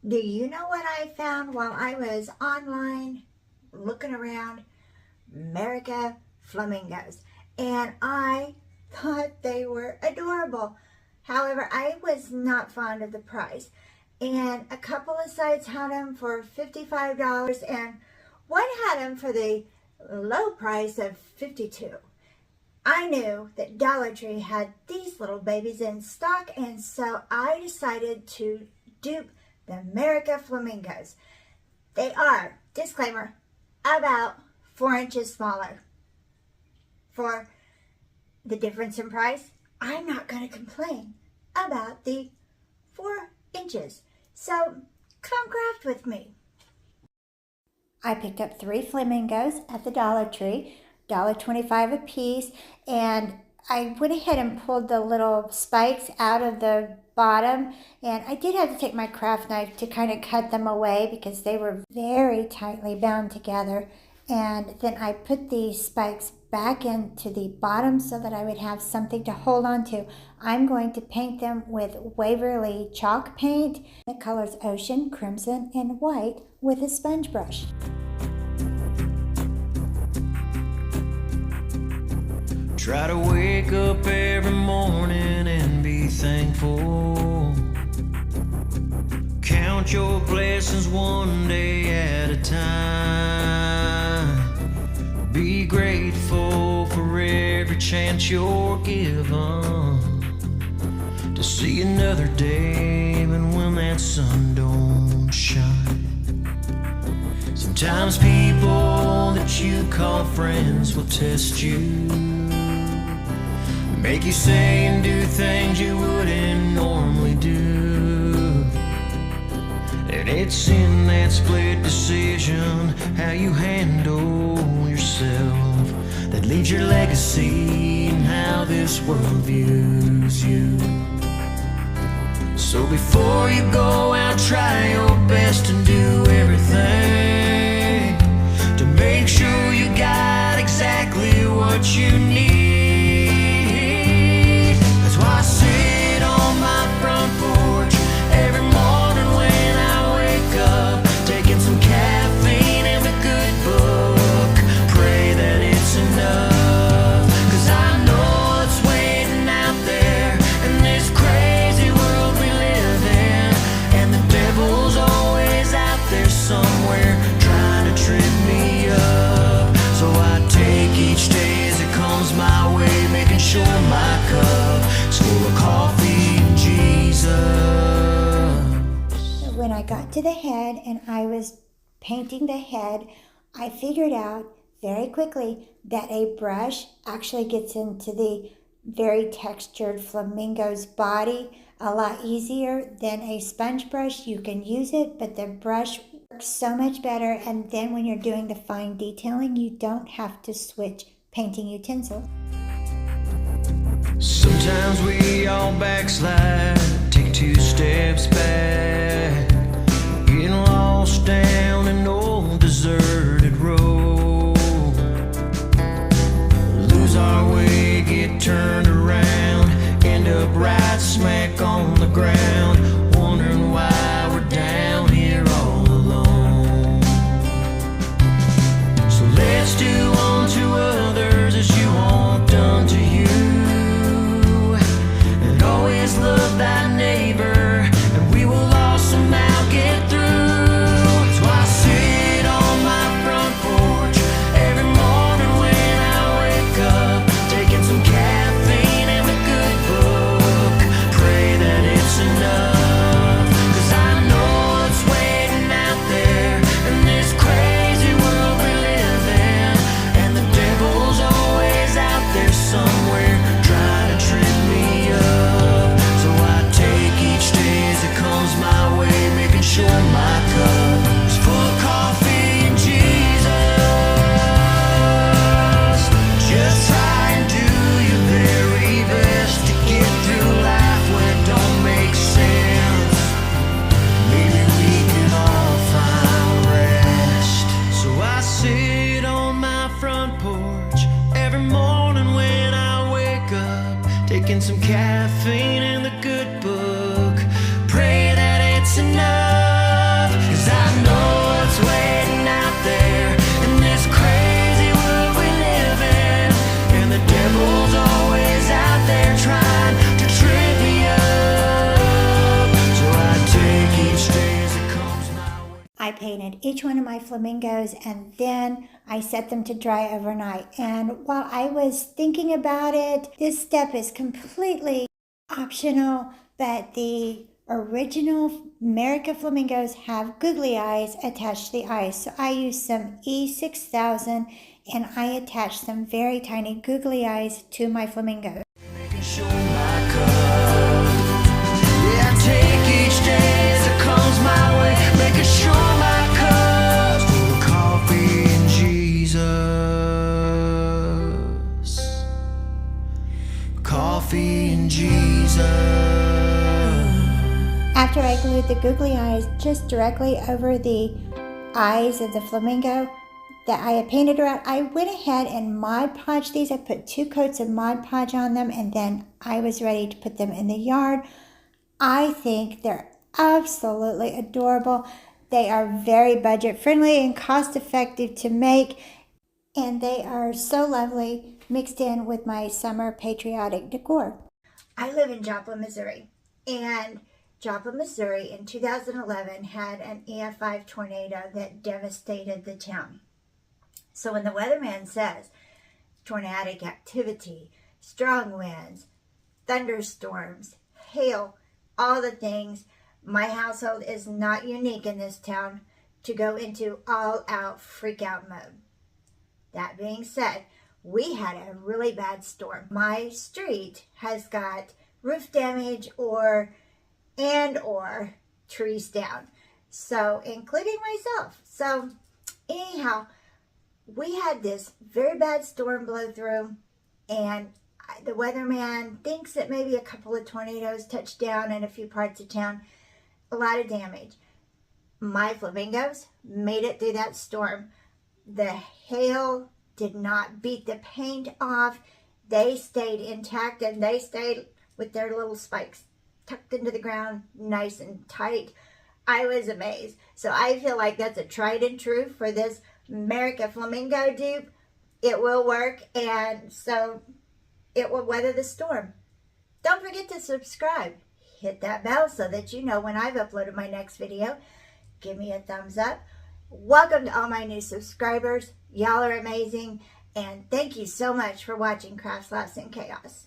Do you know what I found while I was online looking around? Merica flamingos. And I thought they were adorable. However, I was not fond of the price. And a couple of sites had them for $55 and one had them for the low price of $52. I knew that Dollar Tree had these little babies in stock, and so I decided to dupe the Merica flamingos. They are, disclaimer, about 4 inches smaller. For the difference in price, I'm not going to complain about the 4 inches. So come craft with me. I picked up 3 flamingos at the Dollar Tree, $1.25 a piece, and I went ahead and pulled the little spikes out of the bottom, and I did have to take my craft knife to kind of cut them away because they were very tightly bound together. And then I put these spikes back into the bottom so that I would have something to hold on to. I'm going to paint them with Waverly chalk paint, the colors Ocean, Crimson, and White, with a sponge brush. Try to wake up every morning and be thankful. Count your blessings one day at a time. Be grateful for every chance you're given to see another day, even when that sun don't shine. Sometimes people that you call friends will test you, make you say and do things you wouldn't normally do. And it's in that split decision, how you handle yourself, that leaves your legacy and how this world views you. So before you go out, try your best and do everything to make sure you got exactly what you need. That's why I sit on my front porch every morning when I wake up, taking some caffeine and a good book. Pray that it's enough, 'cause I know it's waiting out there in this crazy world we live in, and the devil's always out there somewhere trying to trip me up. So I take each day as it comes my way, making sure my cup is full of coffee and Jesus. When I got to the head and I was painting the head, I figured out very quickly that a brush actually gets into the very textured flamingo's body a lot easier than a sponge brush. You can use it, but the brush works so much better, and then when you're doing the fine detailing, you don't have to switch painting utensils. Sometimes we all backslide, take 2 steps back, getting lost down an old deserted road, lose our way, get turned around, end up right smack on the ground, wondering why we're down here all alone. So let's do unto others as you want done to you, and always love thy neighbor, and we will all somehow get through. That's why I sit on my front porch every morning when I wake up, taking some caffeine and a good book. Pray that it's enough, 'cause I know it's waiting out there in this crazy world we live in, and the devil's always out there somewhere trying to trip me up. So I take each day as it comes my way, making sure my cup is full of coffee and Jesus. Just try and do your very best to get through life when it don't make sense. Maybe we can all find rest. So I sit on my front porch every morning when I wake up, taking some caffeine and the good book. Pray that it's enough, I painted each one of my flamingos and then I set them to dry overnight. And while I was thinking about it, this step is completely optional, but the original Merica flamingos have googly eyes attached to the eyes. So I used some E6000 and I attached some very tiny googly eyes to my flamingos. Making sure my cup. Yeah, I take each day as it comes my way, making sure my cup's full of coffee and Jesus. Coffee and Jesus. After I glued the googly eyes just directly over the eyes of the flamingo that I had painted around, I went ahead and Mod Podged these. I put 2 coats of Mod Podge on them and then I was ready to put them in the yard. I think they're absolutely adorable. They are very budget friendly and cost effective to make, and they are so lovely mixed in with my summer patriotic decor. I live in Joplin, Missouri, and Joplin, Missouri in 2011 had an EF5 tornado that devastated the town. So when the weatherman says tornadic activity, strong winds, thunderstorms, hail, all the things, my household is not unique in this town to go into all-out freak-out mode. That being said, we had a really bad storm. My street has got roof damage or trees down, so including myself. So anyhow, we had this very bad storm blow through, and the weatherman thinks that maybe a couple of tornadoes touched down in a few parts of town. A lot of damage. My flamingos made it through that storm. The hail did not beat the paint off. They stayed intact and they stayed with their little spikes tucked into the ground, nice and tight. I was amazed. So I feel like that's a tried and true for this Merica Flamingo dupe. It will work, and so it will weather the storm. Don't forget to subscribe. Hit that bell so that you know when I've uploaded my next video. Give me a thumbs up. Welcome to all my new subscribers. Y'all are amazing, and thank you so much for watching Crafts, Laughs, and Chaos.